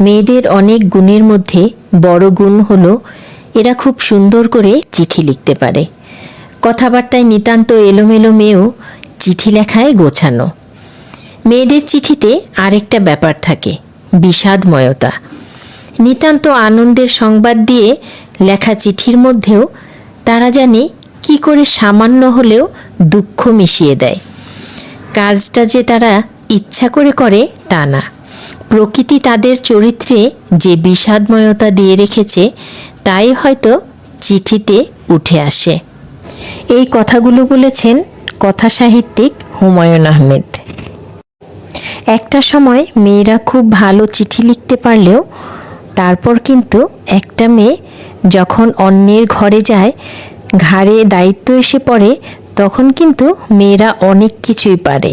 মেয়েদের অনেক গুণের মধ্যে বড় গুণ হলো এরা খুব সুন্দর করে চিঠি লিখতে পারে। কথাবার্তায় নিতান্ত এলোমেলো মেয়েও চিঠি লেখায় গোছানো। মেয়েদের চিঠিতে আরেকটা ব্যাপার থাকে, বিষাদময়তা। নিতান্ত আনন্দের সংবাদ দিয়ে লেখা চিঠির মধ্যেও তারা জানে কি করে সামান্য হলেও দুঃখ মিশিয়ে দেয়। কাজটা যে তারা ইচ্ছা করে করে তা না, প্রকৃতি তাদের চরিত্রে যে বিষাদময়তা দিয়ে রেখেছে তাই হয়তো চিঠিতে উঠে আসে। এই কথাগুলো বলেছেন কথা সাহিত্যিক হুমায়ুন আহমেদ। একটা সময় মেয়েরা খুব ভালো চিঠি লিখতে পারলেও তারপর কিন্তু একটা মেয়ে যখন অন্যের ঘরে যায়, ঘাড়ে দায়িত্ব এসে পড়ে, তখন কিন্তু মেয়েরা অনেক কিছুই পারে।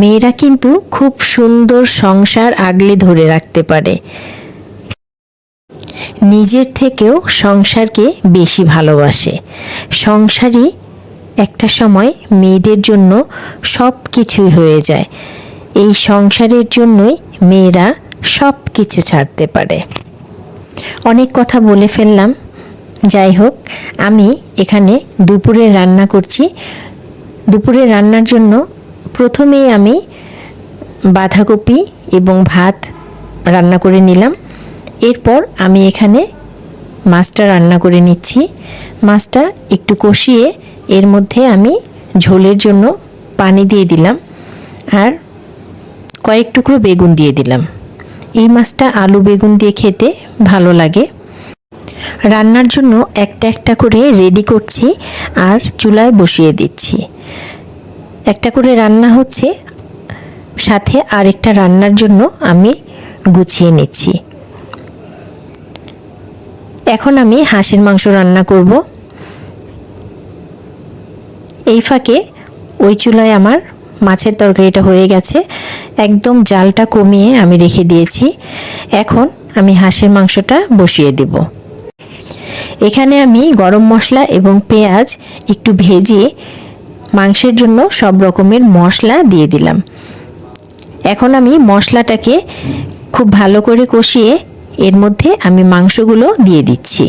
মেয়েরা কিন্তু খুব সুন্দর সংসার আগলে ধরে রাখতে পারে, নিজের থেকেও সংসারকে বেশি ভালোবাসে। সংসারই একটা সময় মেয়েদের জন্য সব কিছুই হয়ে যায়। এই সংসারের জন্যই মেয়েরা সব কিছু ছাড়তে পারে। অনেক কথা বলে ফেললাম, যাই হোক, আমি এখানে দুপুরে রান্না করছি। দুপুরে রান্নার জন্য প্রথমেই আমি বাঁধাকপি এবং ভাত রান্না করে নিলাম। এরপর আমি এখানে মাছটা রান্না করে নিচ্ছি। মাছটা একটু কষিয়ে এর মধ্যে আমি ঝোলের জন্য পানি দিয়ে দিলাম আর কয়েক টুকরো বেগুন দিয়ে দিলাম। এই মাছটা আলু বেগুন দিয়ে খেতে ভালো লাগে। রান্নার জন্য একটা একটা করে রেডি করছি আর চুলায় বসিয়ে দিচ্ছি। একটা করে রান্না হচ্ছে, সাথে আরেকটা রান্নার জন্য আমি গুছিয়ে নিচ্ছি। এখন আমি হাঁসের মাংস রান্না করব। এই ফাঁকে ওই চুলায় আমার মাছের তরকারিটা হয়ে গেছে, একদম জালটা কমিয়ে আমি রেখে দিয়েছি। এখন আমি হাঁসের মাংসটা বসিয়ে দেব। এখানে আমি গরম মশলা এবং পেঁয়াজ একটু ভেজে মাংসের জন্য সব রকমের মশলা দিয়ে দিলাম। এখন আমি মশলাটাকে খুব ভালো করে কষিয়ে এর মধ্যে আমি মাংসগুলো দিয়ে দিচ্ছি।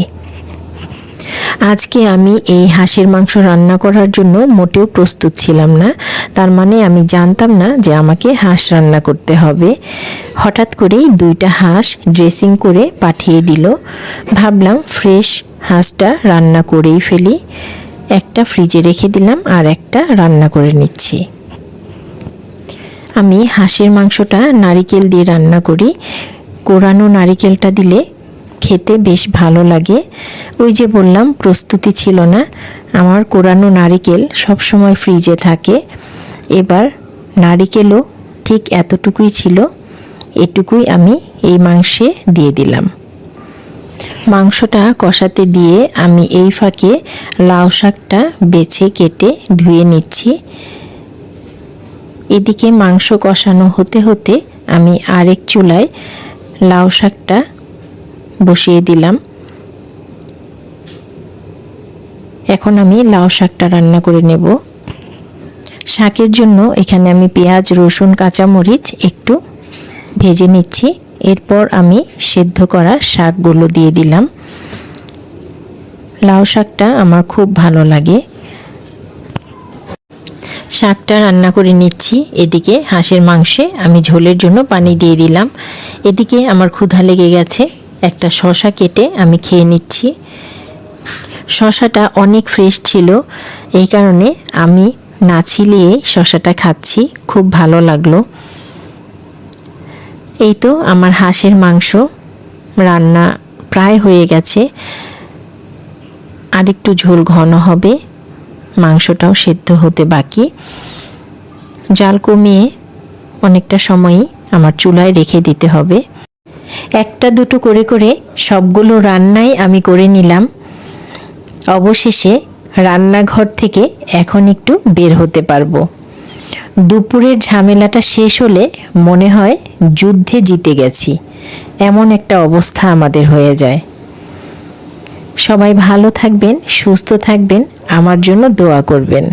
আজকে আমি এই হাঁসের মাংস রান্না করার জন্য মোটেও প্রস্তুত ছিলাম না। তার মানে আমি জানতাম না যে আমাকে হাঁস রান্না করতে হবে। হঠাৎ করেই 2টা হাঁস ড্রেসিং করে পাঠিয়ে দিল। ভাবলাম ফ্রেশ হাঁসটা রান্না করেই ফেলি। একটা ফ্রিজে রেখে দিলাম আর একটা রান্না করে নিচ্ছি। আমি হাঁসের মাংসটা নারিকেল দিয়ে রান্না করি। কোরানো নারিকেলটা দিলে খেতে বেশ ভালো লাগে। ওই যে বললাম প্রস্তুতি ছিল না, আমার কোরানো নারিকেল সব সময় ফ্রিজে থাকে। এবার নারিকেলও ঠিক এতটুকুই ছিল, এটুকুই আমি এই মাংসে দিয়ে দিলাম। মাংসটা কষাতে দিয়ে আমি এই ফাঁকে লাউ শাকটা বেছে কেটে ধুয়ে নিচ্ছি। এদিকে মাংস কষানো হতে হতে আমি আরেক চুলায় লাউ শাকটা বসিয়ে দিলাম। এখন আমি লাউ শাকটা রান্না করে নেব। শাকের জন্য এখানে আমি পেঁয়াজ, রসুন, কাঁচামরিচ একটু ভেজে নিচ্ছি। এরপর আমি সেদ্ধ করা শাকগুলো দিয়ে দিলাম। লাউ শাকটা আমার খুব ভালো লাগে। শাকটা রান্না করে নিচ্ছি। এদিকে হাঁসের মাংসে আমি ঝোলের জন্য পানি দিয়ে দিলাম। এদিকে আমার ক্ষুধা লেগে গেছে, একটা শসা কেটে আমি খেয়ে নিচ্ছি। শসাটা অনেক ফ্রেশ ছিল, এই কারণে আমি না ছিলিয়ে শসাটা খাচ্ছি। খুব ভালো লাগলো। এই তো আমার হাঁসের মাংস রান্না প্রায় হয়ে গেছে, আরেকটু ঝোল ঘন হবে, মাংসটাও সেদ্ধ হতে বাকি। জাল কমিয়ে অনেকটা সময়ই আমার চুলায় রেখে দিতে হবে। একটা দুটো করে করে সবগুলো রান্নাই আমি করে নিলাম। অবশেষে রান্নাঘর থেকে এখন একটু বের হতে পারবো। দুপুরের ঝামেলাটা শেষ হলে মনে হয় যুদ্ধে জিতে গেছি, এমন একটা অবস্থা আমাদের হয়ে যায়। সবাই ভালো থাকবেন, সুস্থ থাকবেন, আমার জন্য দোয়া করবেন।